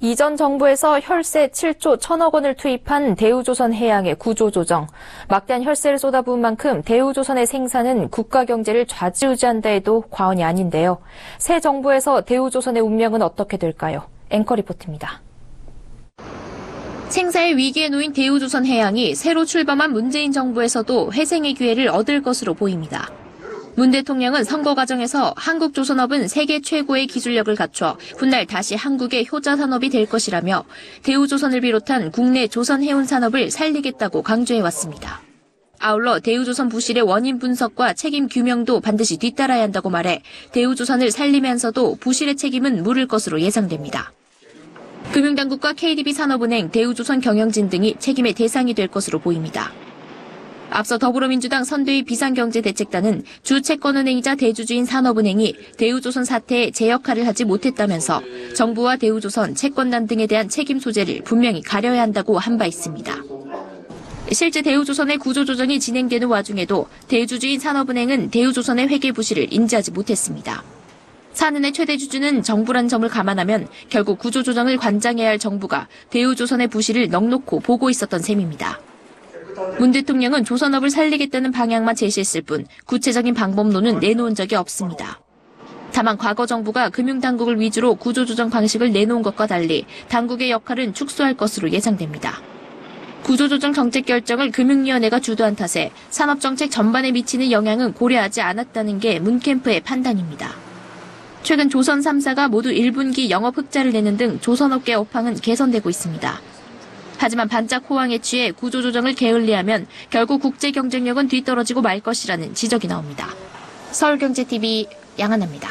이전 정부에서 혈세 7조 1천억 원을 투입한 대우조선해양의 구조조정. 막대한 혈세를 쏟아부은 만큼 대우조선의 생산은 국가 경제를 좌지우지한다 해도 과언이 아닌데요. 새 정부에서 대우조선의 운명은 어떻게 될까요? 앵커 리포트입니다. 생사의 위기에 놓인 대우조선해양이 새로 출범한 문재인 정부에서도 회생의 기회를 얻을 것으로 보입니다. 문 대통령은 선거 과정에서 한국조선업은 세계 최고의 기술력을 갖춰 훗날 다시 한국의 효자 산업이 될 것이라며 대우조선을 비롯한 국내 조선해운 산업을 살리겠다고 강조해왔습니다. 아울러 대우조선 부실의 원인 분석과 책임 규명도 반드시 뒤따라야 한다고 말해 대우조선을 살리면서도 부실의 책임은 물을 것으로 예상됩니다. 금융당국과 KDB 산업은행, 대우조선 경영진 등이 책임의 대상이 될 것으로 보입니다. 앞서 더불어민주당 선대위 비상경제대책단은 주 채권은행이자 대주주인 산업은행이 대우조선 사태에 제 역할을 하지 못했다면서 정부와 대우조선, 채권단 등에 대한 책임 소재를 분명히 가려야 한다고 한 바 있습니다. 실제 대우조선의 구조조정이 진행되는 와중에도 대주주인 산업은행은 대우조선의 회계 부실을 인지하지 못했습니다. 산은의 최대 주주는 정부란 점을 감안하면 결국 구조조정을 관장해야 할 정부가 대우조선의 부실을 넉놓고 보고 있었던 셈입니다. 문 대통령은 조선업을 살리겠다는 방향만 제시했을 뿐 구체적인 방법론은 내놓은 적이 없습니다. 다만 과거 정부가 금융당국을 위주로 구조조정 방식을 내놓은 것과 달리 당국의 역할은 축소할 것으로 예상됩니다. 구조조정 정책 결정을 금융위원회가 주도한 탓에 산업정책 전반에 미치는 영향은 고려하지 않았다는 게 문 캠프의 판단입니다. 최근 조선 3사가 모두 1분기 영업 흑자를 내는 등 조선업계 업황은 개선되고 있습니다. 하지만 반짝 호황에 취해 구조조정을 게을리하면 결국 국제 경쟁력은 뒤떨어지고 말 것이라는 지적이 나옵니다. 서울경제TV 양한나입니다.